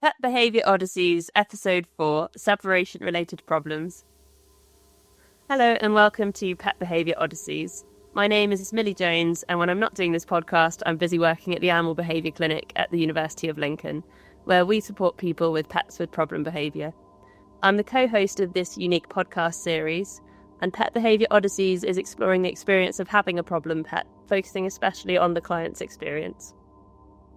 Pet Behaviour Odysseys, Episode 4, Separation-Related Problems. Hello and welcome to Pet Behaviour Odysseys. My name is Millie Jones, and when I'm not doing this podcast, I'm busy working at the Animal Behaviour Clinic at the University of Lincoln, where we support people with pets with problem behaviour. I'm the co-host of this unique podcast series, and Pet Behaviour Odysseys is exploring the experience of having a problem pet, focusing especially on the client's experience.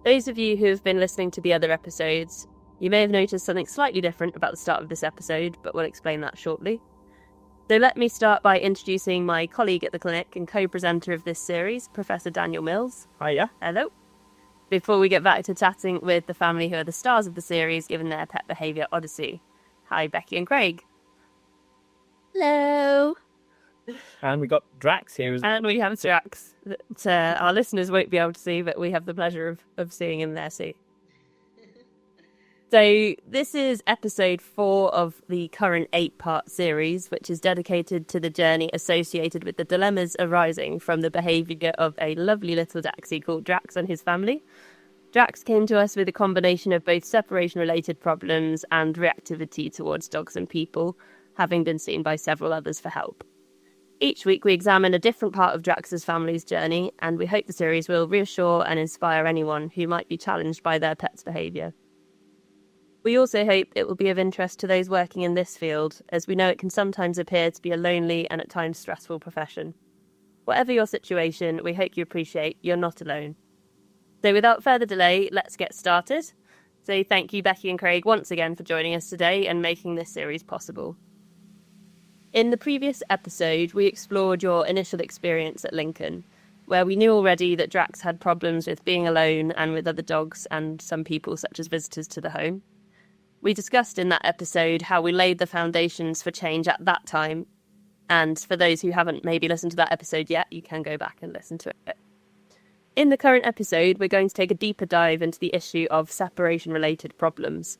Those of you who have been listening to the other episodes, you may have noticed something slightly different about the start of this episode, but we'll explain that shortly. So let me start by introducing my colleague at the clinic and co-presenter of this series, Professor Daniel Mills. Hiya. Hello. Before we get back to chatting with the family who are the stars of the series, given their pet behaviour odyssey. Hi, Becky and Craig. Hello. And we got Drax here. And we have Drax that our listeners won't be able to see, but we have the pleasure of seeing him there too. So this is episode 4 of the current 8-part series, which is dedicated to the journey associated with the dilemmas arising from the behaviour of a lovely little Daxie called Drax and his family. Drax came to us with a combination of both separation-related problems and reactivity towards dogs and people, having been seen by several others for help. Each week we examine a different part of Drax's family's journey, and we hope the series will reassure and inspire anyone who might be challenged by their pet's behaviour. We also hope it will be of interest to those working in this field, as we know it can sometimes appear to be a lonely and at times stressful profession. Whatever your situation, we hope you appreciate you're not alone. So without further delay, let's get started. So thank you, Becky and Craig, once again for joining us today and making this series possible. In the previous episode, we explored your initial experience at Lincoln, where we knew already that Drax had problems with being alone and with other dogs and some people such as visitors to the home. We discussed in that episode how we laid the foundations for change at that time, and for those who haven't maybe listened to that episode yet, you can go back and listen to it. In the current episode, we're going to take a deeper dive into the issue of separation-related problems.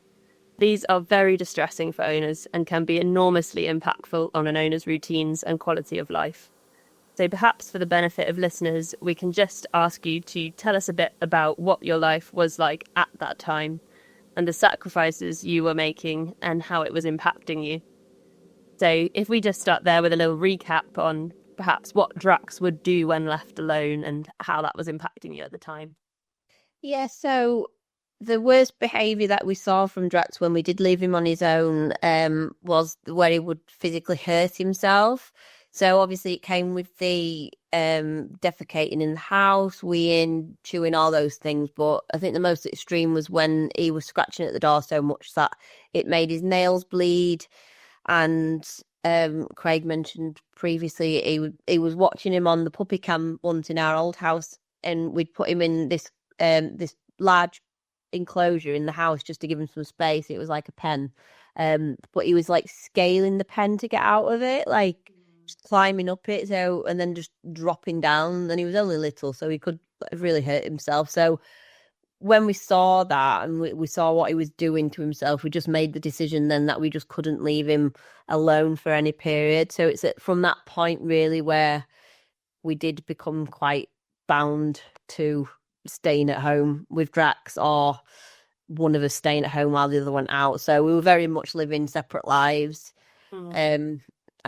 These are very distressing for owners and can be enormously impactful on an owner's routines and quality of life. So perhaps for the benefit of listeners, we can just ask you to tell us a bit about what your life was like at that time, and the sacrifices you were making and how it was impacting you. So if we just start there with a little recap on perhaps what Drax would do when left alone and how that was impacting you at the time. Yeah, so the worst behaviour that we saw from Drax when we did leave him on his own was where he would physically hurt himself. So obviously it came with the defecating in the house, weeing, chewing, all those things. But I think the most extreme was when he was scratching at the door so much that it made his nails bleed. And Craig mentioned previously he was watching him on the puppy cam once in our old house, and we'd put him in this large enclosure in the house just to give him some space. It was like a pen, but he was like scaling the pen to get out of it, like just climbing up it, so, and then just dropping down. And he was only little, so he could have really hurt himself. So when we saw that and we saw what he was doing to himself, we just made the decision then that we just couldn't leave him alone for any period. So it's from that point really where we did become quite bound to staying at home with Drax, or one of us staying at home while the other went out. So we were very much living separate lives.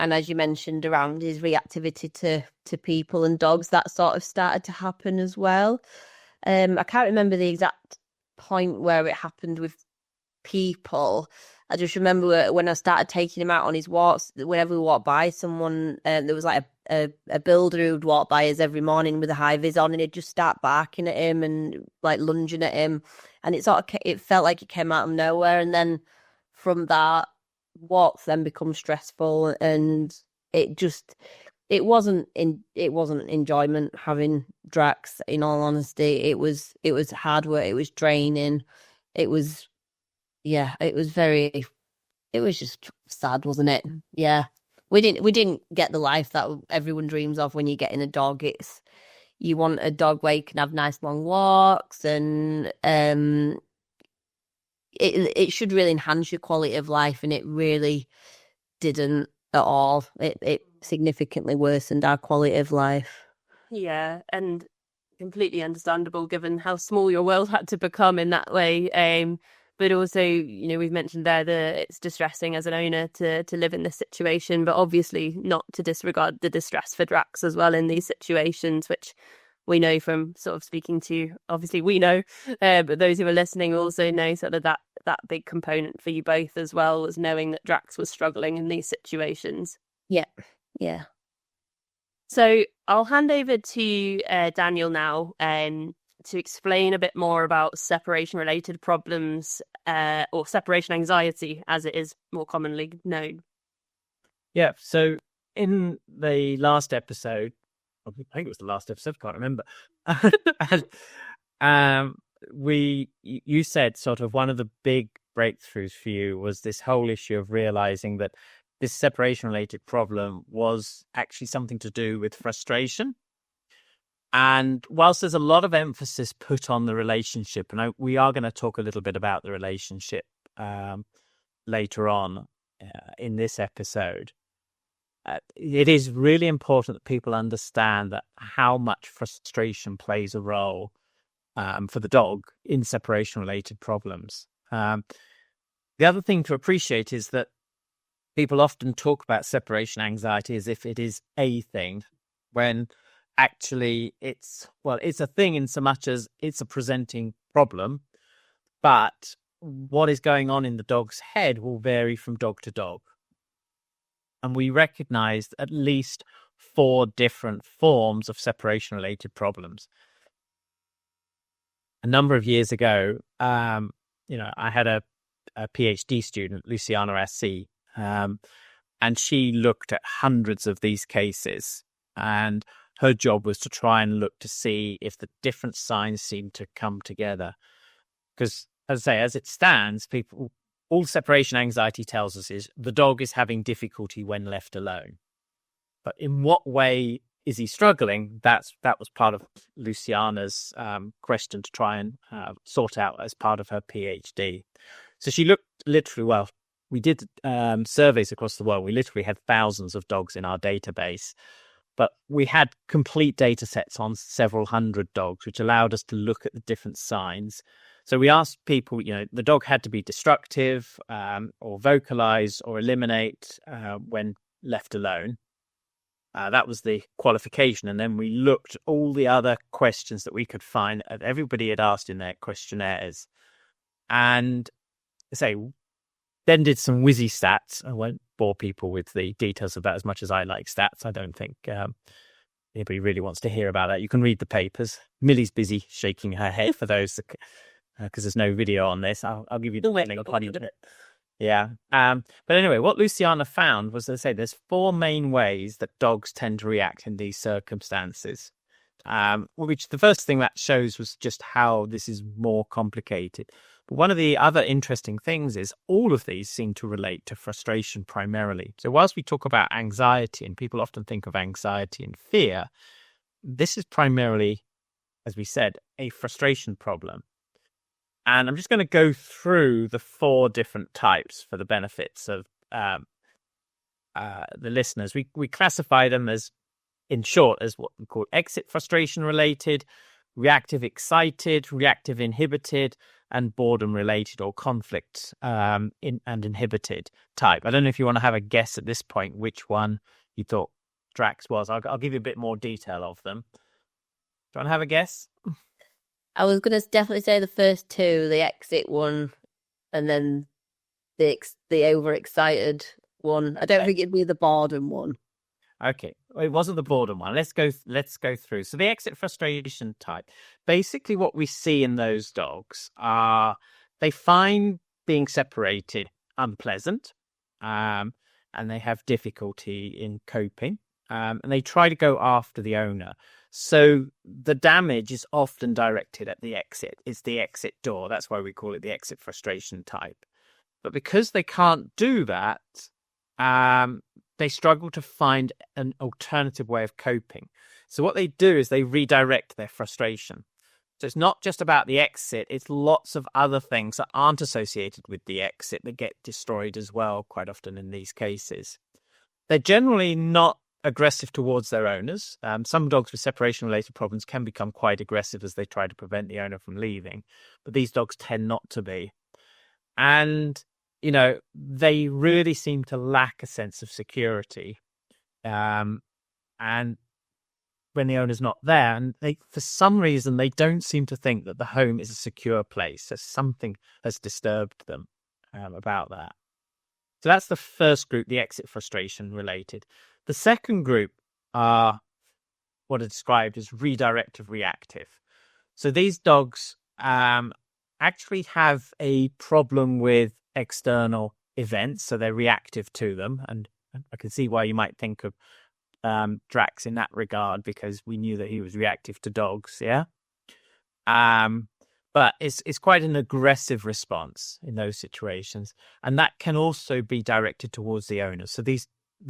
And as you mentioned, around his reactivity to people and dogs, that sort of started to happen as well. I can't remember the exact point where it happened with people. I just remember when I started taking him out on his walks, whenever we walked by someone, there was like a builder who would walk by us every morning with a high vis on, and he'd just start barking at him and like lunging at him. And it felt like it came out of nowhere. And then from that, walks then become stressful, and it wasn't enjoyment having Drax. In all honesty, it was hard work. It was draining. It was just sad, wasn't it? Yeah, we didn't get the life that everyone dreams of when you're getting a dog. You want a dog where you can have nice long walks, and it should really enhance your quality of life, and it really didn't at all. It significantly worsened our quality of life. Yeah, and completely understandable given how small your world had to become in that way. but also, we've mentioned there that it's distressing as an owner to live in this situation, but obviously not to disregard the distress for Drax as well in these situations, which we know from sort of speaking to, obviously we know, but those who are listening also know sort of that big component for you both as well, was knowing that Drax was struggling in these situations. Yeah. So I'll hand over to Daniel now to explain a bit more about separation-related problems, or separation anxiety, as it is more commonly known. Yeah, so in the last episode, I think it was the last episode, I can't remember. You said sort of one of the big breakthroughs for you was this whole issue of realizing that this separation-related problem was actually something to do with frustration. And whilst there's a lot of emphasis put on the relationship, and we are going to talk a little bit about the relationship later on in this episode, it is really important that people understand that how much frustration plays a role for the dog in separation-related problems. The other thing to appreciate is that people often talk about separation anxiety as if it is a thing, when actually it's a thing in so much as it's a presenting problem, but what is going on in the dog's head will vary from dog to dog. And we recognized at least 4 different forms of separation-related problems. A number of years ago, I had a PhD student, Luciana SC, and she looked at hundreds of these cases, and her job was to try and look to see if the different signs seemed to come together. Because, as I say, as it stands, all separation anxiety tells us is the dog is having difficulty when left alone. But in what way is he struggling? That was part of Luciana's question to try and sort out as part of her PhD. So she looked literally, we did surveys across the world. We literally had thousands of dogs in our database, but we had complete data sets on several hundred dogs, which allowed us to look at the different signs. So we asked people, the dog had to be destructive or vocalize or eliminate when left alone. That was the qualification. And then we looked at all the other questions that we could find that everybody had asked in their questionnaires. And then did some whizzy stats. I won't bore people with the details of that as much as I like stats. I don't think anybody really wants to hear about that. You can read the papers. Millie's busy shaking her head for those, because there's no video on this. I'll give you the link. Yeah. But anyway, what Luciana found was, as I say, there's 4 main ways that dogs tend to react in these circumstances. Which the first thing that shows was just how this is more complicated. But one of the other interesting things is all of these seem to relate to frustration primarily. So whilst we talk about anxiety, and people often think of anxiety and fear, this is primarily, as we said, a frustration problem. And I'm just going to go through the 4 different types for the benefits of the listeners. We classify them as, in short, as what we call exit frustration related, reactive excited, reactive inhibited, and boredom related or conflict and inhibited type. I don't know if you want to have a guess at this point which one you thought Drax was. I'll give you a bit more detail of them. Do you want to have a guess? I was going to definitely say the first 2, the exit one, and then the overexcited one. I don't think it'd be the boredom one. Okay, well, it wasn't the boredom one. Let's go through. So the exit frustration type. Basically, what we see in those dogs are they find being separated unpleasant, and they have difficulty in coping, and they try to go after the owner. So the damage is often directed at the exit. It's the exit door. That's why we call it the exit frustration type. But because they can't do that, they struggle to find an alternative way of coping. So what they do is they redirect their frustration. So it's not just about the exit, it's lots of other things that aren't associated with the exit that get destroyed as well, quite often in these cases. They're generally not aggressive towards their owners. Some dogs with separation-related problems can become quite aggressive as they try to prevent the owner from leaving, but these dogs tend not to be. And, they really seem to lack a sense of security. And when the owner's not there, and for some reason, they don't seem to think that the home is a secure place. So something has disturbed them about that. So that's the first group, the exit frustration related. The second group are what are described as redirective reactive. So these dogs actually have a problem with external events, so they're reactive to them. And I can see why you might think of Drax in that regard, because we knew that he was reactive to dogs, yeah. But it's quite an aggressive response in those situations, and that can also be directed towards the owners. So the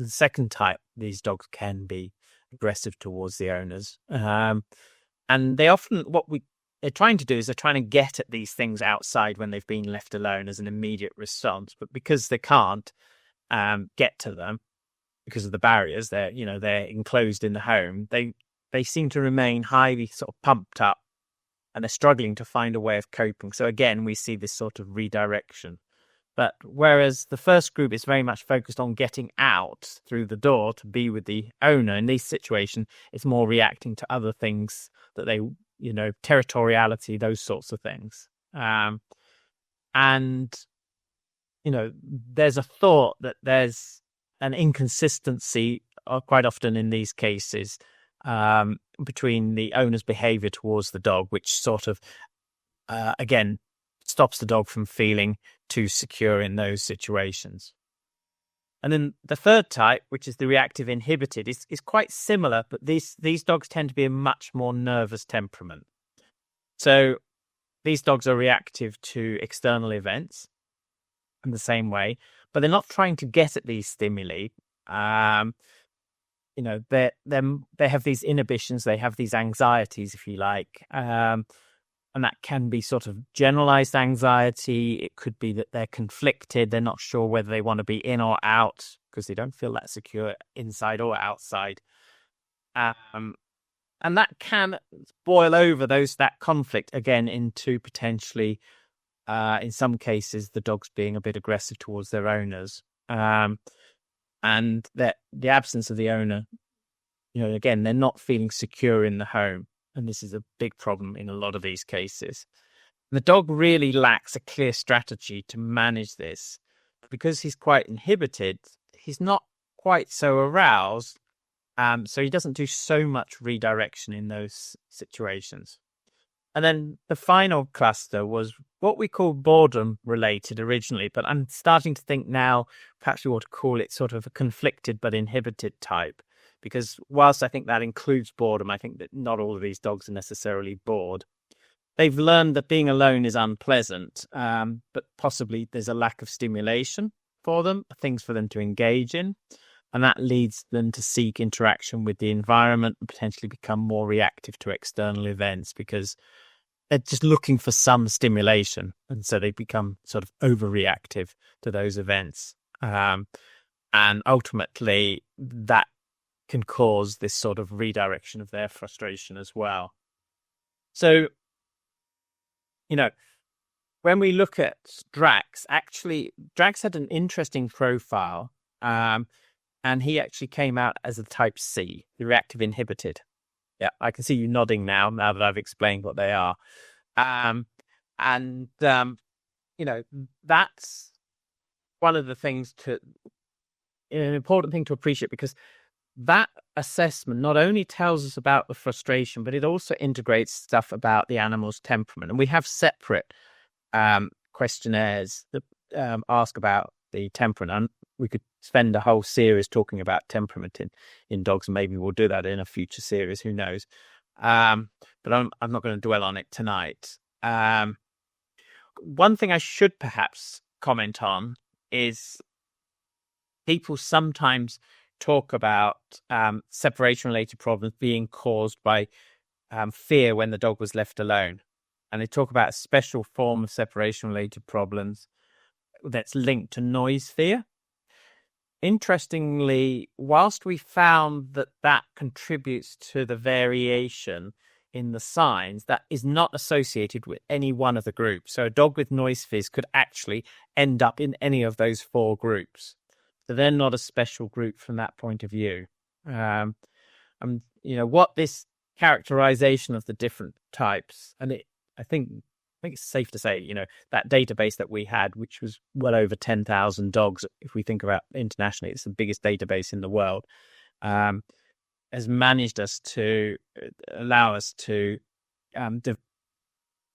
second type, these dogs can be aggressive towards the owners, and they often they're trying to do is they're trying to get at these things outside when they've been left alone as an immediate response, but because they can't get to them because of the barriers, they're enclosed in the home. They seem to remain highly sort of pumped up, and they're struggling to find a way of coping. So again, we see this sort of redirection. But whereas the first group is very much focused on getting out through the door to be with the owner, in this situation, it's more reacting to other things that they, territoriality, those sorts of things. And, there's a thought that there's an inconsistency quite often in these cases between the owner's behavior towards the dog, which sort of, again, stops the dog from feeling too secure in those situations. And then the third type, which is the reactive inhibited, is quite similar, but these dogs tend to be a much more nervous temperament. So these dogs are reactive to external events in the same way, but they're not trying to get at these stimuli. They have these inhibitions, they have these anxieties, if you like, and that can be sort of generalized anxiety. It could be that they're conflicted. They're not sure whether they want to be in or out because they don't feel that secure inside or outside. And that can boil over that conflict again into potentially, in some cases, the dogs being a bit aggressive towards their owners. And that the absence of the owner, again, they're not feeling secure in the home. And this is a big problem in a lot of these cases. The dog really lacks a clear strategy to manage this. Because he's quite inhibited, he's not quite so aroused, so he doesn't do so much redirection in those situations. And then the final cluster was what we call boredom related originally, but I'm starting to think now perhaps we ought to call it sort of a conflicted but inhibited type. Because whilst I think that includes boredom, I think that not all of these dogs are necessarily bored. They've learned that being alone is unpleasant, but possibly there's a lack of stimulation for them, things for them to engage in, and that leads them to seek interaction with the environment and potentially become more reactive to external events because they're just looking for some stimulation, and so they become sort of overreactive to those events. And ultimately, that can cause this sort of redirection of their frustration as well. So, when we look at Drax, actually, Drax had an interesting profile, and he actually came out as a type C, the reactive inhibited. Yeah, I can see you nodding now that I've explained what they are. That's one of the things an important thing to appreciate, because that assessment not only tells us about the frustration, but it also integrates stuff about the animal's temperament. And we have separate questionnaires that ask about the temperament. And we could spend a whole series talking about temperament in dogs. Maybe we'll do that in a future series. Who knows? But I'm not going to dwell on it tonight. One thing I should perhaps comment on is people sometimes talk about separation-related problems being caused by fear when the dog was left alone. And they talk about a special form of separation-related problems that's linked to noise fear. Interestingly, whilst we found that contributes to the variation in the signs that is not associated with any one of the groups. So a dog with noise fizz could actually end up in any of those 4 groups. So they're not a special group from that point of view. What this characterization of the different types, and I think it's safe to say, that database that we had, which was well over 10,000 dogs, if we think about internationally, it's the biggest database in the world, has managed us to allow us to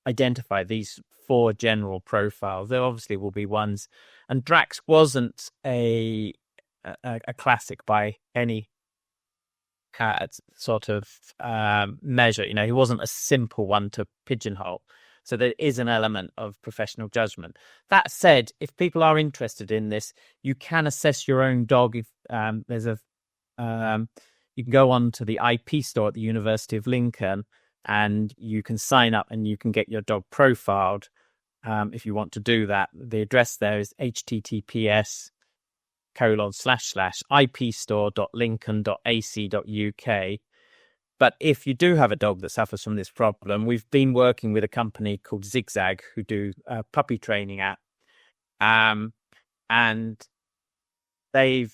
identify these 4 general profiles. There obviously will be ones, and Drax wasn't a classic by any sort of measure. He wasn't a simple one to pigeonhole. So there is an element of professional judgment. That said, if people are interested in this, you can assess your own dog. If you can go on to the IP store at the University of Lincoln, and you can sign up and you can get your dog profiled if you want to do that. The address there is https://ipstore.lincoln.ac.uk. But if you do have a dog that suffers from this problem, we've been working with a company called Zigzag, who do a puppy training app. And they've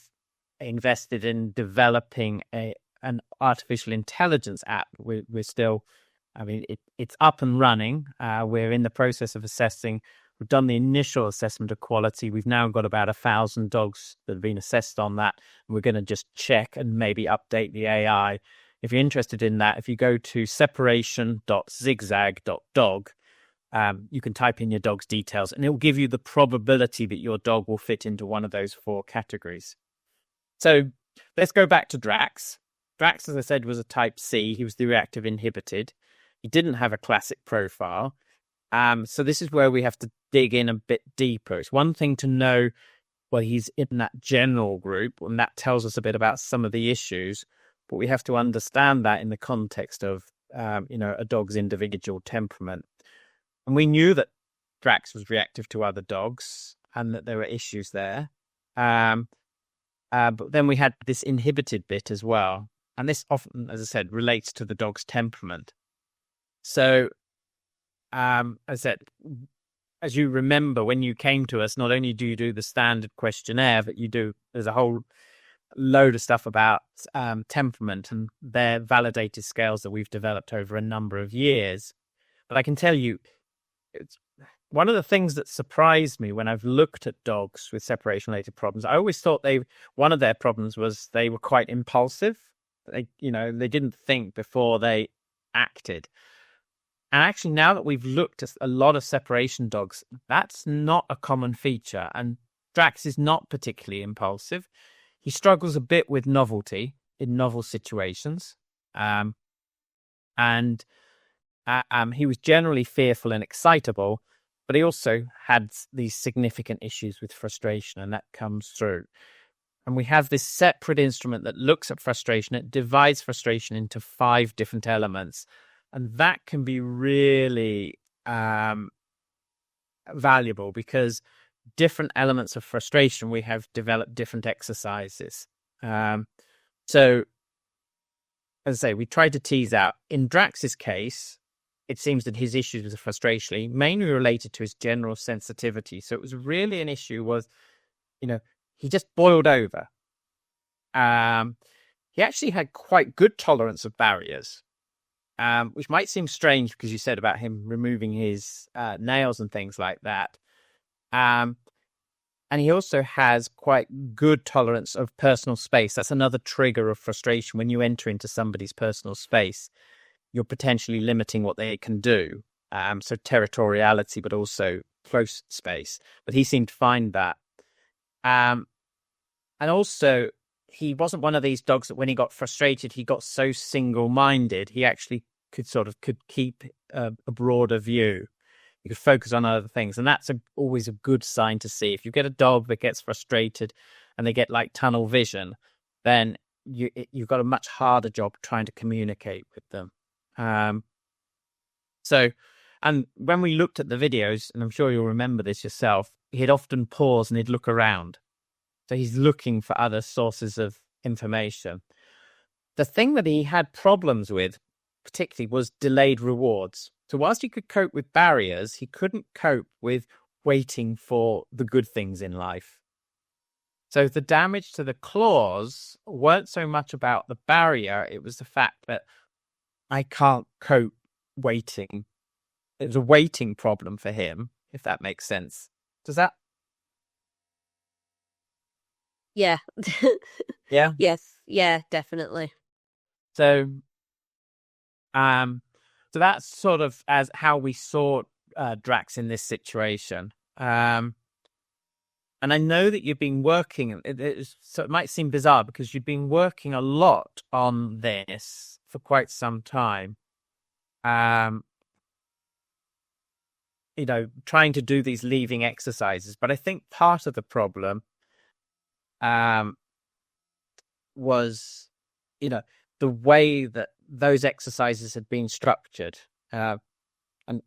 invested in developing an artificial intelligence app. We're still, it's up and running. We're in the process of assessing. We've done the initial assessment of quality. We've now got about 1,000 dogs that have been assessed on that. We're going to just check and maybe update the AI. If you're interested in that, if you go to separation.zigzag.dog, you can type in your dog's details and it will give you the probability that your dog will fit into one of those 4 categories. So let's go back to Drax. Drax, as I said, was a type C. He was the reactive inhibited. He didn't have a classic profile. So this is where we have to dig in a bit deeper. It's one thing to know, well, he's in that general group, and that tells us a bit about some of the issues. But we have to understand that in the context of, a dog's individual temperament. And we knew that Drax was reactive to other dogs and that there were issues there. But then we had this inhibited bit as well. And this often, as I said, relates to the dog's temperament. So, as I said, as you remember, when you came to us, not only do you do the standard questionnaire, but there's a whole load of stuff about temperament, and they're validated scales that we've developed over a number of years. But I can tell you, it's one of the things that surprised me when I've looked at dogs with separation-related problems. I always thought one of their problems was they were quite impulsive. They didn't think before they acted. And actually, now that we've looked at a lot of separation dogs, that's not a common feature. And Drax is not particularly impulsive. He struggles a bit with novelty in novel situations. And he was generally fearful and excitable, but he also had these significant issues with frustration, and that comes through. And we have this separate instrument that looks at frustration. It divides frustration into 5 different elements. And that can be really valuable, because different elements of frustration, we have developed different exercises. So, as I say, we tried to tease out. In Drax's case, it seems that his issues with frustration mainly related to his general sensitivity. So it was really an issue was, he just boiled over. He actually had quite good tolerance of barriers. Which might seem strange because you said about him removing his nails and things like that. And he also has quite good tolerance of personal space. That's another trigger of frustration. When you enter into somebody's personal space, you're potentially limiting what they can do. So territoriality, but also close space. But he seemed to find that. And also, he wasn't one of these dogs that when he got frustrated, he got so single-minded. He actually could keep a broader view. You could focus on other things. And that's always a good sign to see. If you get a dog that gets frustrated and they get like tunnel vision, then you've got a much harder job trying to communicate with them. And when we looked at the videos, and I'm sure you'll remember this yourself, he'd often pause and he'd look around. So he's looking for other sources of information. The thing that he had problems with, particularly was delayed rewards. So whilst he could cope with barriers, he couldn't cope with waiting for the good things in life. So the damage to the claws weren't so much about the barrier, it was the fact that I can't cope waiting. It was a waiting problem for him, if that makes sense. Does that? Yeah. Yeah. Yes. Yeah, definitely. So, so that's sort of as how we saw Drax in this situation. And I know that you've been working. So it might seem bizarre because you've been working a lot on this for quite some time. You know, trying to do these leaving exercises. But I think part of the problem was, you know, the way that those exercises had been structured. And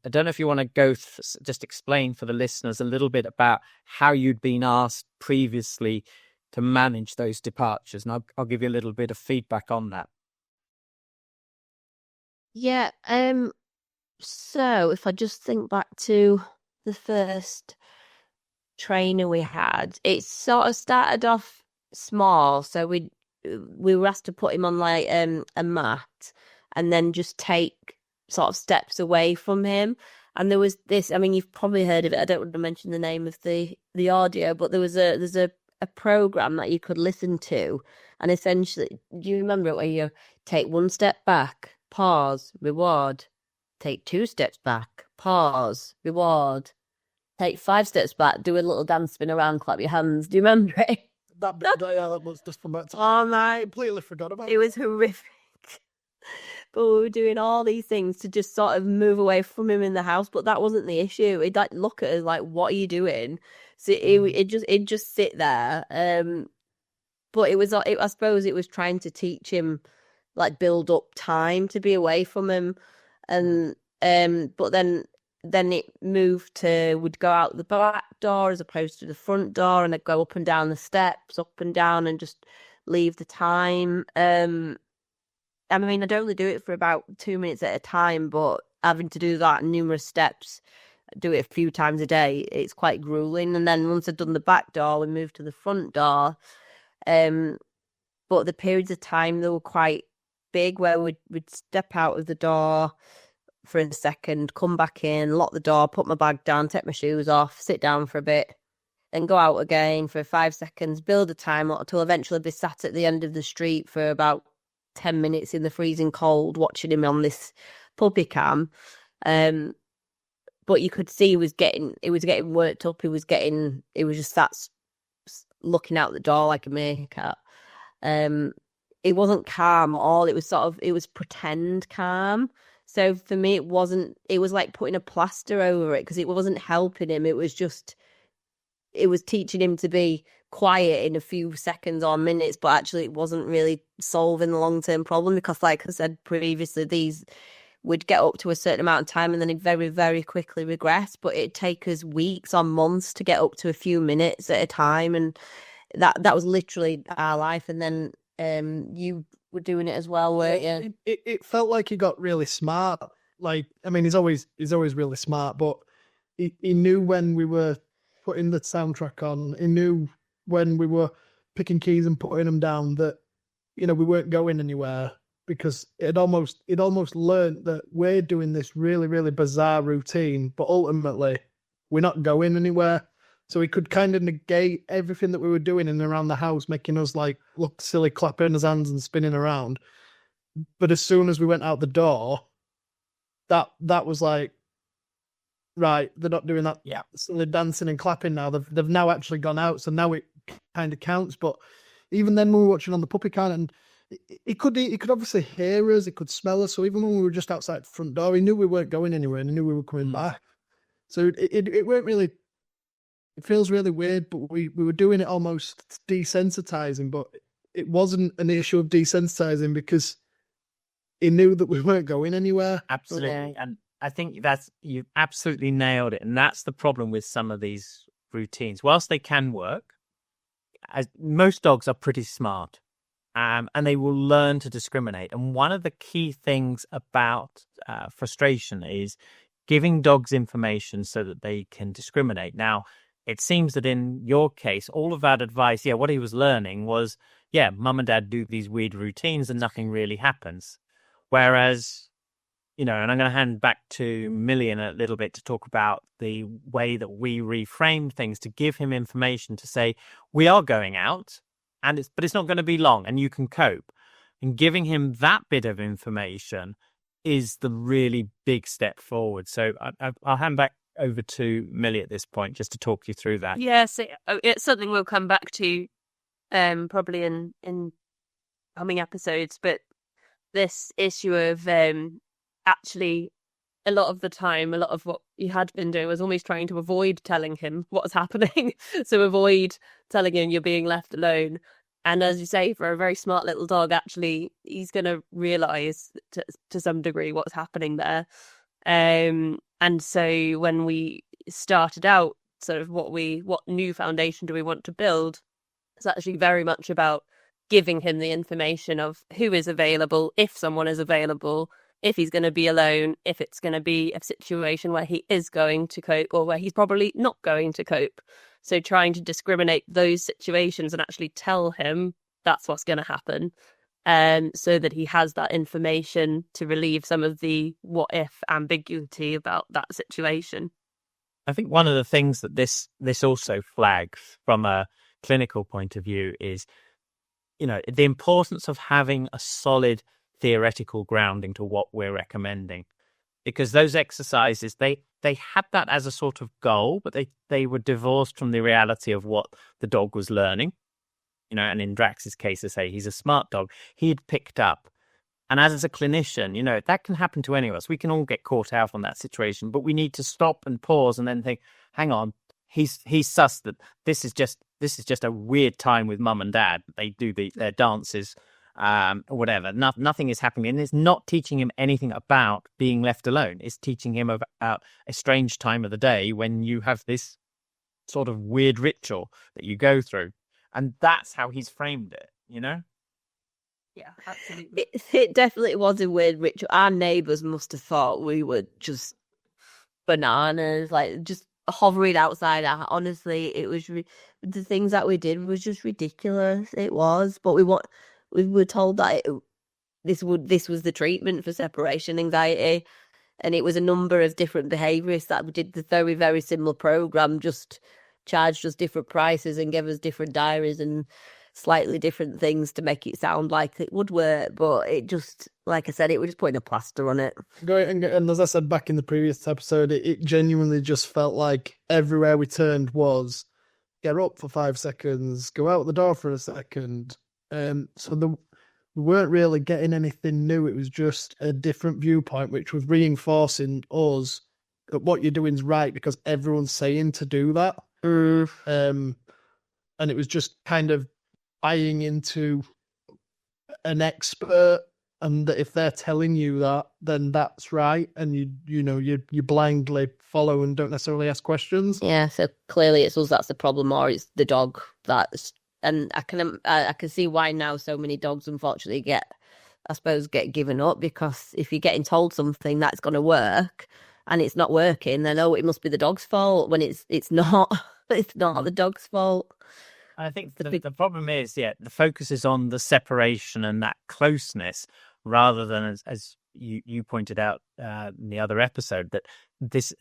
I don't know if you want to just explain for the listeners a little bit about how you'd been asked previously to manage those departures. And I'll give you a little bit of feedback on that. Yeah. So if I just think back to the first trainer we had, it sort of started off small. So we were asked to put him on like a mat and then just take sort of steps away from him. And there was this, I mean, you've probably heard of it. I don't want to mention the name of the audio, but there's a program that you could listen to. And essentially, do you remember it where you take one step back, pause, reward, take 2 steps back, pause, reward, take 5 steps back, do a little dance, spin around, clap your hands. Do you remember it? That bit, that was just from that time. I completely forgot about it. It was horrific. But we were doing all these things to just sort of move away from him in the house, but that wasn't the issue. He'd like look at us like, "What are you doing?" So it just sit there. But I suppose it was trying to teach him, like, build up time to be away from him, and but then it moved to would go out the back door as opposed to the front door, and I'd go up and down the steps, up and down, and just leave the time. I mean, I'd only do it for about 2 minutes at a time, but having to do that numerous steps, do it a few times a day, it's quite grueling. And then once I'd done the back door, we moved to the front door. But the periods of time, they were quite big, where we'd step out of the door for a second, come back in, lock the door, put my bag down, take my shoes off, sit down for a bit, then go out again for 5 seconds, build a time up until eventually be sat at the end of the street for about 10 minutes in the freezing cold watching him on this puppy cam. But you could see he was getting worked up. He was just sat looking out the door like a meerkat. It wasn't calm at all. It was pretend calm. So for me, it was like putting a plaster over it because it wasn't helping him. It was teaching him to be quiet in a few seconds or minutes, but actually it wasn't really solving the long-term problem because, like I said previously, these would get up to a certain amount of time and then it very, very quickly regress, but it'd take us weeks or months to get up to a few minutes at a time, and that was literally our life. And then you were doing it as well, weren't you? It felt like he got really smart. Like, I mean, he's always really smart, but he knew when we were putting the soundtrack on. He knew when we were picking keys and putting them down that, you know, we weren't going anywhere, because it almost learned that we're doing this really, really bizarre routine, but ultimately we're not going anywhere. So he could kind of negate everything that we were doing in and around the house, making us like look silly, clapping his hands and spinning around. But as soon as we went out the door, that was like, right, they're not doing that. Yeah. So they're dancing and clapping now. They've now actually gone out, so now it kind of counts. But even then, we were watching on the puppy cam, and he could obviously hear us, he could smell us. So even when we were just outside the front door, he knew we weren't going anywhere, and he knew we were coming back. So it weren't really. It feels really weird, but we were doing it almost desensitizing, but it wasn't an issue of desensitizing because he knew that we weren't going anywhere. Absolutely. And I think you absolutely nailed it. And that's the problem with some of these routines. Whilst they can work, most dogs are pretty smart. and they will learn to discriminate. And one of the key things about frustration is giving dogs information so that they can discriminate. Now, it seems that in your case, all of that advice, what he was learning was, mum and dad do these weird routines and nothing really happens. Whereas, and I'm going to hand back to Millie in a little bit to talk about the way that we reframe things to give him information to say, we are going out, but it's not going to be long and you can cope. And giving him that bit of information is the really big step forward. So I'll hand back over to Millie at this point just to talk you through that. Yes, it's something we'll come back to probably in coming episodes, but this issue of actually a lot of the time, a lot of what you had been doing was almost trying to avoid telling him what's happening. So avoid telling him you're being left alone. And as you say, for a very smart little dog, actually, he's going to realise to some degree what's happening there. And so when we started out, sort of what new foundation do we want to build? It's actually very much about giving him the information of who is available, if someone is available, if he's going to be alone, if it's going to be a situation where he is going to cope or where he's probably not going to cope. So trying to discriminate those situations and actually tell him that's what's going to happen, so that he has that information to relieve some of the what-if ambiguity about that situation. I think one of the things that this also flags from a clinical point of view is, the importance of having a solid theoretical grounding to what we're recommending. Because those exercises, they had that as a sort of goal, but they were divorced from the reality of what the dog was learning. And in Drax's case, I say he's a smart dog. He had picked up. And as a clinician, that can happen to any of us. We can all get caught out on that situation, but we need to stop and pause and then think, hang on, he's sus that this is just a weird time with mum and dad. They do their dances, or whatever. Nothing is happening, and it's not teaching him anything about being left alone. It's teaching him about a strange time of the day when you have this sort of weird ritual that you go through, and that's how he's framed it. Yeah, absolutely. It definitely was a weird ritual. Our neighbours must have thought we were just bananas, like just hovering outside. Honestly, it was the things that we did was just ridiculous. It was, but we were told that this was the treatment for separation anxiety, and it was a number of different behaviourists that did the very, very similar program, just charged us different prices and gave us different diaries and slightly different things to make it sound like it would work. But it just, like I said, it was just putting a plaster on it. And as I said back in the previous episode, it genuinely just felt like everywhere we turned was get up for 5 seconds, go out the door for a second. So we weren't really getting anything new. It was just a different viewpoint, which was reinforcing us that what you're doing is right because everyone's saying to do that. And it was just kind of buying into an expert, and that if they're telling you that, then that's right, and you blindly follow and don't necessarily ask questions. Yeah, so clearly it's us that's the problem, or it's the dog that's. And I can see why now so many dogs unfortunately get given up, because if you're getting told something that's going to work and it's not working, then it must be the dog's fault, when it's not. It's not the dog's fault. I think the problem is, the focus is on the separation and that closeness, rather than as you pointed out in the other episode, that this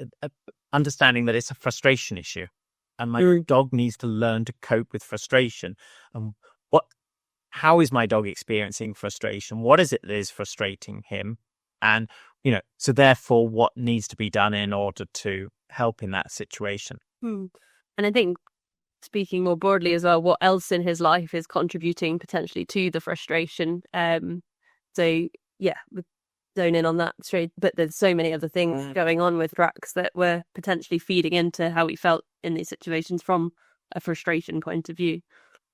understanding that it's a frustration issue. And my dog needs to learn to cope with frustration. And how is my dog experiencing frustration? What is it that is frustrating him? And, so therefore what needs to be done in order to help in that situation? And I think, speaking more broadly as well, what else in his life is contributing potentially to the frustration? So we've zone in on that straight, but there's so many other things going on with Drax that were potentially feeding into how he felt in these situations from a frustration point of view.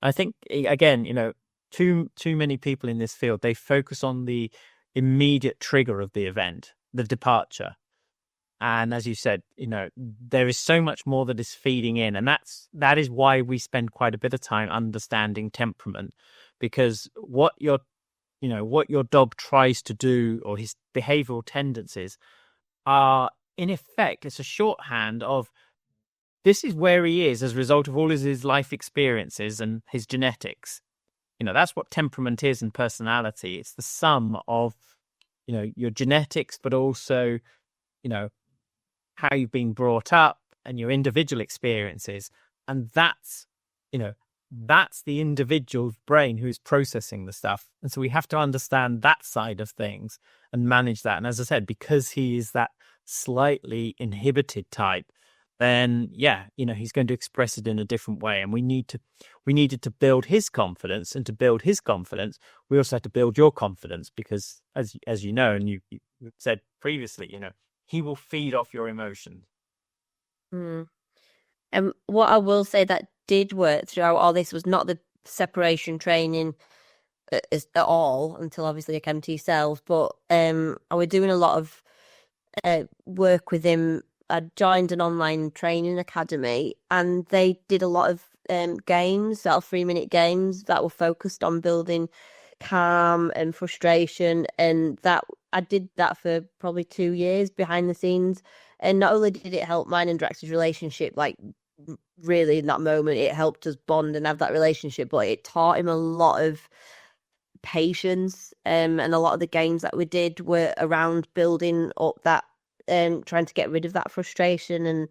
I think, again, too many people in this field, they focus on the immediate trigger of the event, the departure. And as you said, there is so much more that is feeding in. And that is why we spend quite a bit of time understanding temperament, because what your dog tries to do, or his behavioral tendencies, are in effect, it's a shorthand of this is where he is as a result of all of his life experiences and his genetics. That's what temperament is and personality. It's the sum of, your genetics, but also, how you've been brought up and your individual experiences. And that's the individual's brain who's processing the stuff. And so we have to understand that side of things and manage that. And as I said, because he is that slightly inhibited type, then he's going to express it in a different way. And we needed to build his confidence, and to build his confidence, we also had to build your confidence, because as you know, and you said previously, he will feed off your emotions. And what I will say that did work throughout all this was not the separation training at all until obviously I came to yourselves, but I was doing a lot of work with him. I joined an online training academy, and they did a lot of games, 3-minute games that were focused on building calm and frustration, and that I did that for probably 2 years behind the scenes. And not only did it help mine and Drax's relationship, like really in that moment, it helped us bond and have that relationship, but it taught him a lot of patience. And a lot of the games that we did were around building up that, trying to get rid of that frustration. And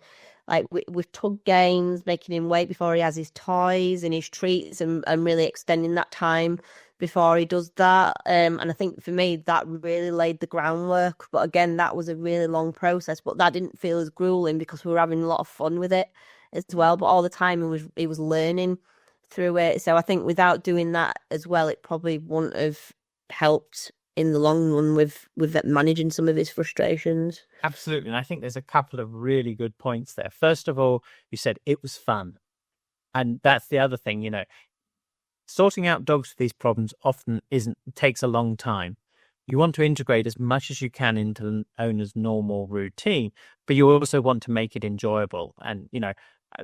like with tug games, making him wait before he has his toys and his treats, and really extending that time before he does that. And I think for me, that really laid the groundwork. But again, that was a really long process, but that didn't feel as grueling because we were having a lot of fun with it as well. But all the time he was learning through it. So I think without doing that as well, it probably wouldn't have helped in the long run with managing some of his frustrations. Absolutely. And I think there's a couple of really good points there. First of all, you said it was fun. And that's the other thing, sorting out dogs with these problems often takes a long time. You want to integrate as much as you can into an owner's normal routine, but you also want to make it enjoyable. And,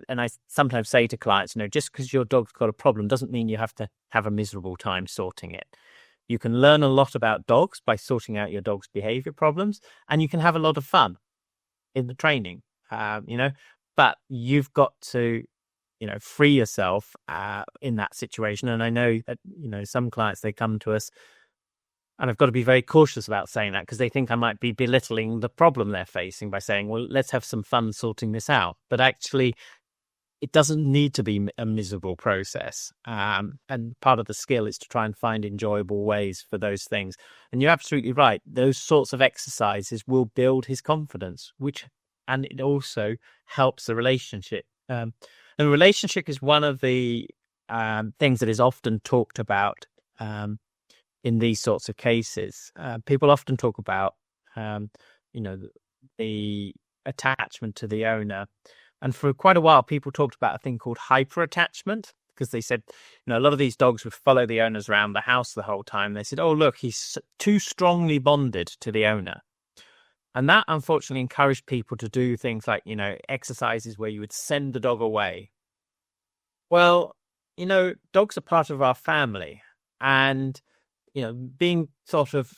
and I sometimes say to clients, just because your dog's got a problem doesn't mean you have to have a miserable time sorting it. You can learn a lot about dogs by sorting out your dog's behavior problems, and you can have a lot of fun in the training, but you've got to, free yourself in that situation. And I know that, some clients, they come to us, and I've got to be very cautious about saying that, because they think I might be belittling the problem they're facing by saying, well, let's have some fun sorting this out. But actually, it doesn't need to be a miserable process. And part of the skill is to try and find enjoyable ways for those things. And you're absolutely right. Those sorts of exercises will build his confidence, and it also helps the relationship. And the relationship is one of the things that is often talked about in these sorts of cases. People often talk about, the attachment to the owner. And for quite a while, people talked about a thing called hyper-attachment, because they said, a lot of these dogs would follow the owners around the house the whole time. They said, oh, look, he's too strongly bonded to the owner. And that, unfortunately, encouraged people to do things like, exercises where you would send the dog away. Well, dogs are part of our family. And, being sort of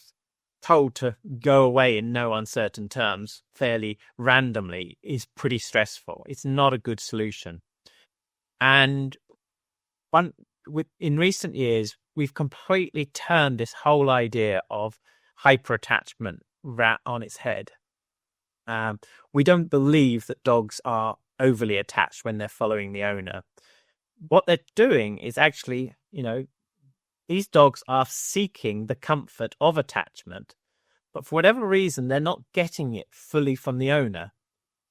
told to go away in no uncertain terms fairly randomly is pretty stressful. It's not a good solution. And in recent years, we've completely turned this whole idea of hyper-attachment on its head. We don't believe that dogs are overly attached when they're following the owner. What they're doing is actually, these dogs are seeking the comfort of attachment, but for whatever reason, they're not getting it fully from the owner.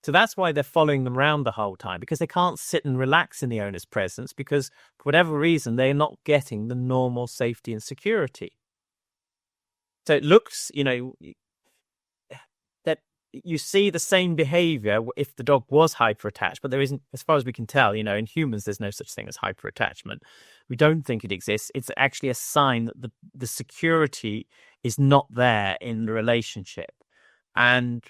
So that's why they're following them around the whole time, because they can't sit and relax in the owner's presence, because for whatever reason, they're not getting the normal safety and security. So it looks, that you see the same behavior if the dog was hyper-attached, but there isn't, as far as we can tell, in humans, there's no such thing as hyper-attachment. We don't think it exists. It's actually a sign that the security is not there in the relationship. And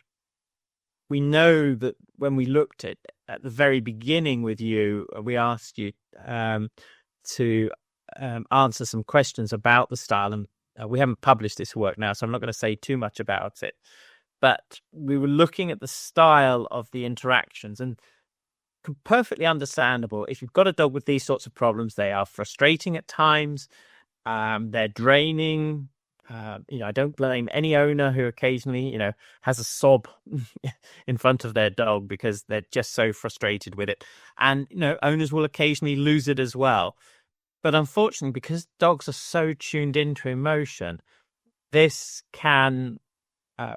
we know that when we looked at the very beginning with you, we asked you to answer some questions about the style. And we haven't published this work now, so I'm not going to say too much about it. But we were looking at the style of the interactions, and perfectly understandable. If you've got a dog with these sorts of problems, they are frustrating at times. They're draining. I don't blame any owner who occasionally, has a sob in front of their dog because they're just so frustrated with it. And, owners will occasionally lose it as well. But unfortunately, because dogs are so tuned into emotion, this can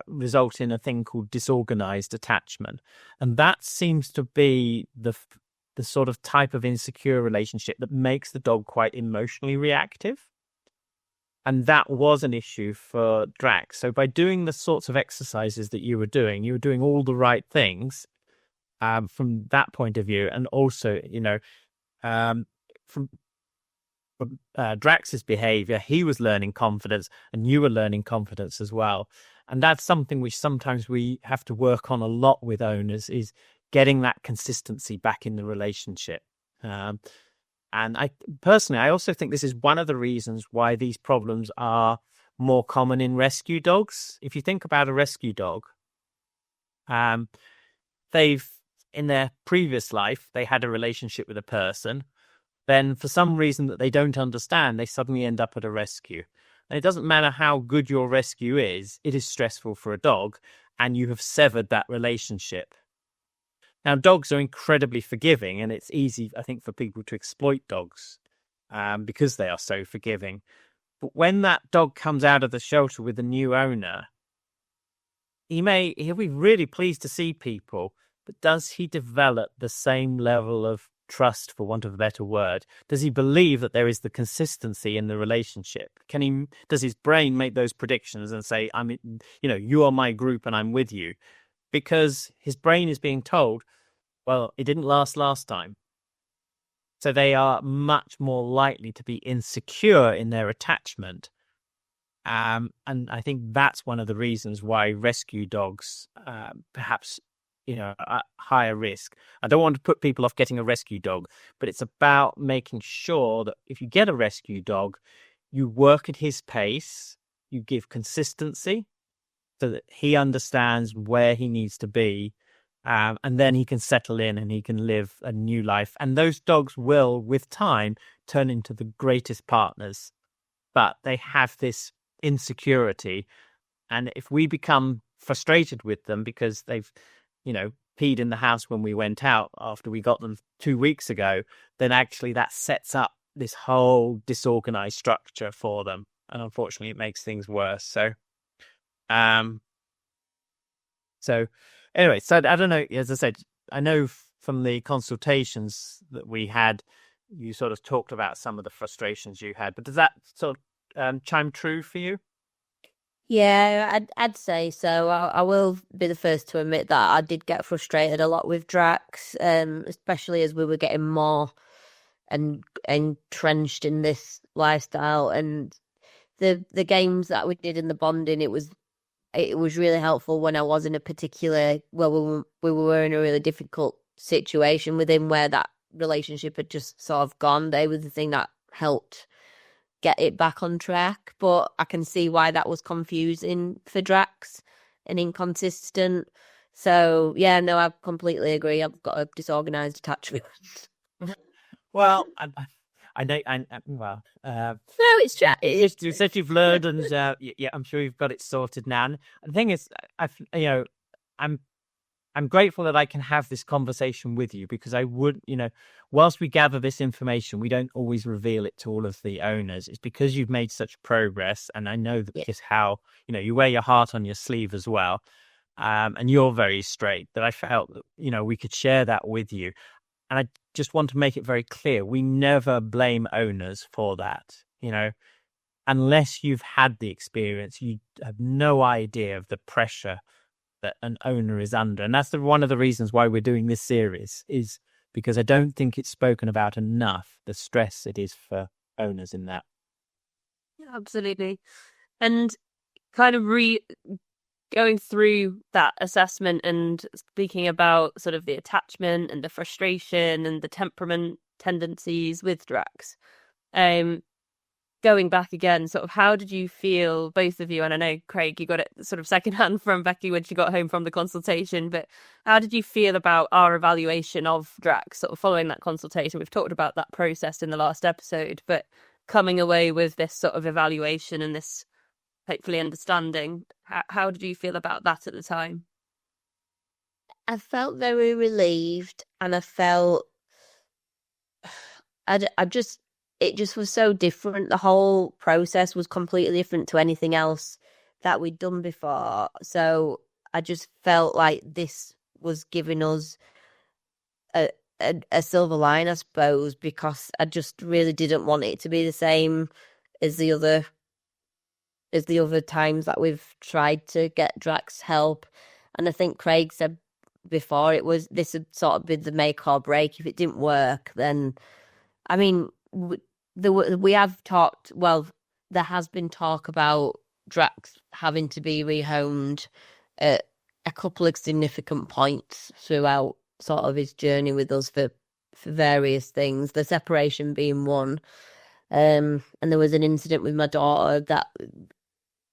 result in a thing called disorganized attachment. And that seems to be the sort of type of insecure relationship that makes the dog quite emotionally reactive. And that was an issue for Drax. So by doing the sorts of exercises that you were doing all the right things from that point of view. And also, from Drax's behavior, he was learning confidence and you were learning confidence as well. And that's something which sometimes we have to work on a lot with owners, is getting that consistency back in the relationship. And I also think this is one of the reasons why these problems are more common in rescue dogs. If you think about a rescue dog, they've, in their previous life, they had a relationship with a person. Then for some reason that they don't understand, they suddenly end up at a rescue. And it doesn't matter how good your rescue is, it is stressful for a dog, and you have severed that relationship. Now, dogs are incredibly forgiving, and it's easy, I think, for people to exploit dogs because they are so forgiving. But when that dog comes out of the shelter with a new owner, he'll be really pleased to see people, but does he develop the same level of trust, for want of a better word? Does he believe that there is the consistency in the relationship? Does his brain make those predictions and say, you are my group and I'm with you? Because his brain is being told, well, it didn't last time. So they are much more likely to be insecure in their attachment. And I think that's one of the reasons why rescue dogs perhaps at higher risk. I don't want to put people off getting a rescue dog, but it's about making sure that if you get a rescue dog, you work at his pace, you give consistency so that he understands where he needs to be, and then he can settle in and he can live a new life. And those dogs will, with time, turn into the greatest partners. But they have this insecurity. And if we become frustrated with them because they've peed in the house when we went out after we got them 2 weeks ago, then actually that sets up this whole disorganized structure for them. And unfortunately, it makes things worse. So anyway, so I don't know, as I said, I know from the consultations that we had, you sort of talked about some of the frustrations you had, but does that sort of chime true for you? Yeah, I'd say so. I will be the first to admit that I did get frustrated a lot with Drax, especially as we were getting more and entrenched in this lifestyle. And the games that we did in the bonding, it was really helpful when I was in a particular, we were in a really difficult situation with him where that relationship had just sort of gone. They were the thing that helped get it back on track, but I can see why that was confusing for Drax and inconsistent. So yeah, no, I completely agree. I've got a disorganized attachment. Well, I know. No, it's chat. You said you've learned, and yeah, I'm sure you've got it sorted now. And the thing is, I'm grateful that I can have this conversation with you, because I would, whilst we gather this information, we don't always reveal it to all of the owners. It's because you've made such progress, and I know that because how, you wear your heart on your sleeve as well, and you're very straight, that I felt that, we could share that with you. And I just want to make it very clear, we never blame owners for that, unless you've had the experience, you have no idea of the pressure that an owner is under. And that's one of the reasons why we're doing this series, is because I don't think it's spoken about enough, the stress it is for owners in that. Yeah, absolutely. And kind of going through that assessment and speaking about sort of the attachment and the frustration and the temperament tendencies with Drax, Going back again, sort of how did you feel, both of you, and I know, Craig, you got it sort of secondhand from Becky when she got home from the consultation, but how did you feel about our evaluation of Drax sort of following that consultation? We've talked about that process in the last episode, but coming away with this sort of evaluation and this hopefully understanding, how did you feel about that at the time? I felt very relieved, and I felt it just was so different. The whole process was completely different to anything else that we'd done before. So I just felt like this was giving us a silver line, I suppose, because I just really didn't want it to be the same as the other times that we've tried to get Drax help. And I think Craig said before this had sort of been the make or break. If it didn't work, then I mean, we have talked. Well, there has been talk about Drax having to be rehomed at a couple of significant points throughout sort of his journey with us for various things. The separation being one, and there was an incident with my daughter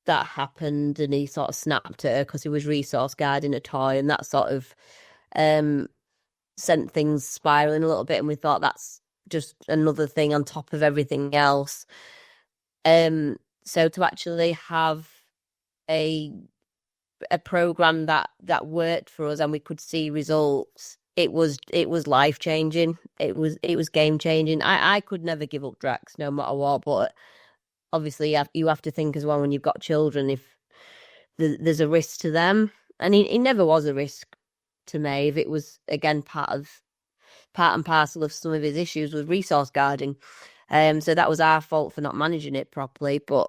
that happened, and he sort of snapped at her because he was resource guarding a toy, and that sort of sent things spiraling a little bit, and we thought that's just another thing on top of everything else. So to actually have a program that worked for us and we could see results, it was life changing. It was game changing. I could never give up Drax no matter what, but obviously you have to think as well when you've got children, if there's a risk to them, and he never was a risk to Maeve. It was again part and parcel of some of his issues with resource guarding. So that was our fault for not managing it properly. But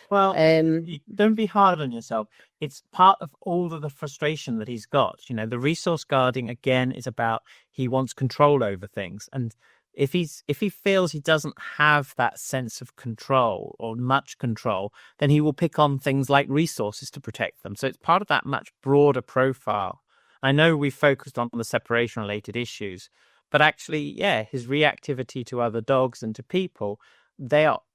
don't be hard on yourself. It's part of all of the frustration that he's got. You know, the resource guarding again is about he wants control over things, and if he feels he doesn't have that sense of control or much control, then he will pick on things like resources to protect them. So it's part of that much broader profile. I know we focused on the separation related issues, but actually, yeah, his reactivity to other dogs and to people,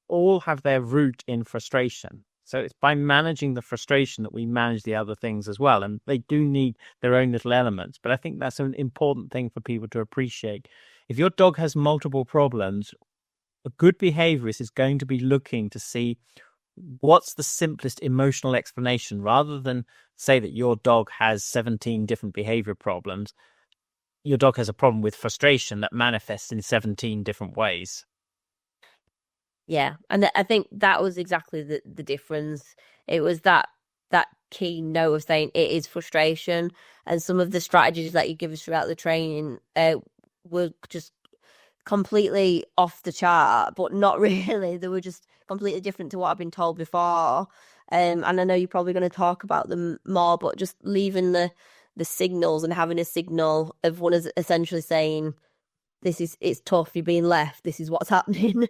all have their root in frustration. So it's by managing the frustration that we manage the other things as well. And they do need their own little elements. But I think that's an important thing for people to appreciate. If your dog has multiple problems, a good behaviorist is going to be looking to see what's the simplest emotional explanation, rather than say that your dog has 17 different behavior problems. Your dog has a problem with frustration that manifests in 17 different ways. Yeah, and I think that was exactly the difference. It was that key note of saying it is frustration, and some of the strategies that you give us throughout the training were just completely off the chart, but not really. They were just completely different to what I've been told before. And I know you're probably going to talk about them more, but just leaving the signals and having a signal of one is essentially saying, it's tough, you're being left, this is what's happening.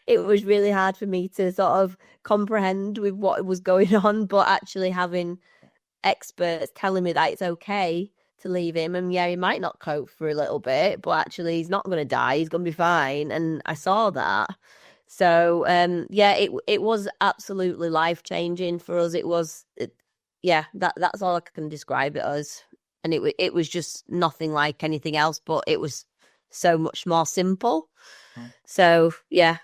It was really hard for me to sort of comprehend with what was going on, but actually having experts telling me that it's okay to leave him, and yeah, he might not cope for a little bit, but actually he's not going to die, he's going to be fine. And I saw that. So yeah, it was absolutely life-changing for us. That's all I can describe it as. And it was just nothing like anything else, but it was so much more simple. So yeah.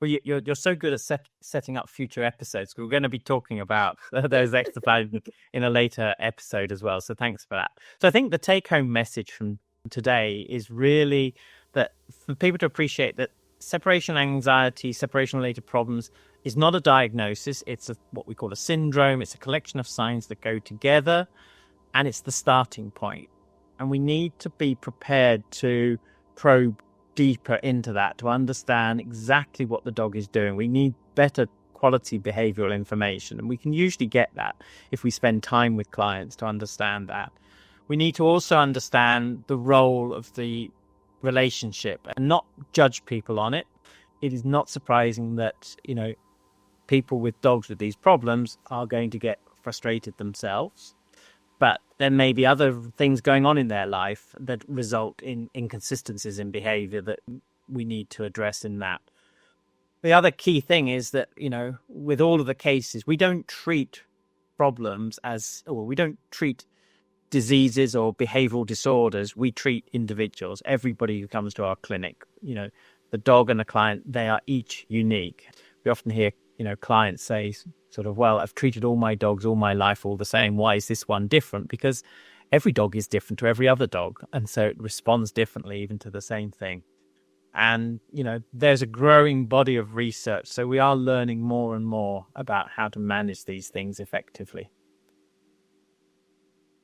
Well, you're so good at setting up future episodes. We're going to be talking about those exercises in a later episode as well. So thanks for that. So I think the take-home message from today is really that for people to appreciate that separation anxiety, separation-related problems is not a diagnosis. It's what we call a syndrome. It's a collection of signs that go together, and it's the starting point. And we need to be prepared to probe deeper into that to understand exactly what the dog is doing. We need better quality behavioral information, and we can usually get that if we spend time with clients to understand that. We need to also understand the role of the relationship and not judge people on it. It is not surprising that, people with dogs with these problems are going to get frustrated themselves. But there may be other things going on in their life that result in inconsistencies in behavior that we need to address in that. The other key thing is that, with all of the cases, we don't treat problems we don't treat diseases or behavioral disorders. We treat individuals. Everybody who comes to our clinic, the dog and the client, they are each unique. We often hear, clients say sort of, well, I've treated all my dogs all my life all the same. Why is this one different? Because every dog is different to every other dog. And so it responds differently even to the same thing. And, there's a growing body of research. So we are learning more and more about how to manage these things effectively.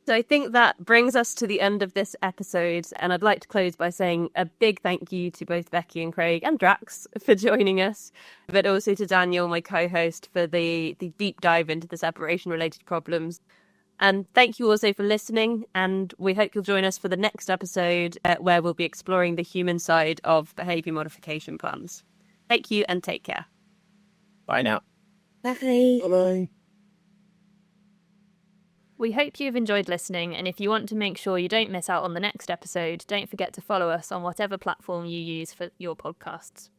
So I think that brings us to the end of this episode, and I'd like to close by saying a big thank you to both Becky and Craig and Drax for joining us, but also to Daniel, my co-host, for the deep dive into the separation-related problems. And thank you also for listening, and we hope you'll join us for the next episode where we'll be exploring the human side of behaviour modification plans. Thank you and take care. Bye now. Bye. Bye. We hope you've enjoyed listening, and if you want to make sure you don't miss out on the next episode, don't forget to follow us on whatever platform you use for your podcasts.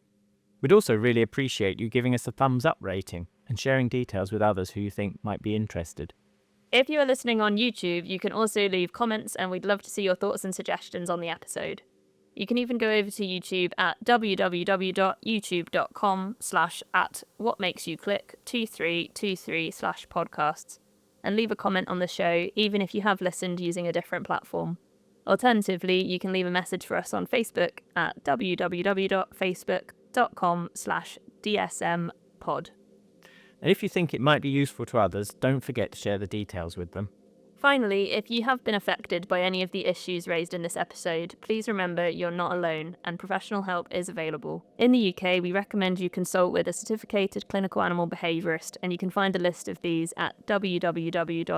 We'd also really appreciate you giving us a thumbs up rating and sharing details with others who you think might be interested. If you are listening on YouTube, you can also leave comments, and we'd love to see your thoughts and suggestions on the episode. You can even go over to YouTube at www.youtube.com/@whatmakesyouklick2323/podcasts and leave a comment on the show, even if you have listened using a different platform. Alternatively, you can leave a message for us on Facebook at www.facebook.com/DSMpod. And if you think it might be useful to others, don't forget to share the details with them. Finally, if you have been affected by any of the issues raised in this episode, please remember you're not alone and professional help is available. In the UK, we recommend you consult with a certificated clinical animal behaviourist, and you can find a list of these at www.ccab.uk.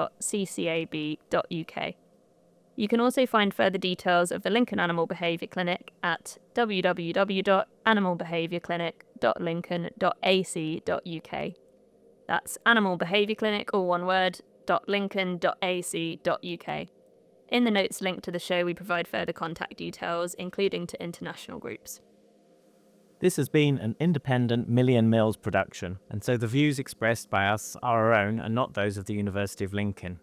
You can also find further details of the Lincoln Animal Behaviour Clinic at www.animalbehaviourclinic.lincoln.ac.uk. That's Animal Behaviour Clinic, all one word, .lincoln.ac.uk. In the notes linked to the show, we provide further contact details, including to international groups. This has been an independent Million Mills production, and so the views expressed by us are our own and not those of the University of Lincoln.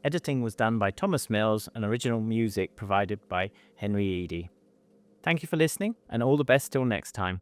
Editing was done by Thomas Mills and original music provided by Henry Eady. Thank you for listening, and all the best till next time.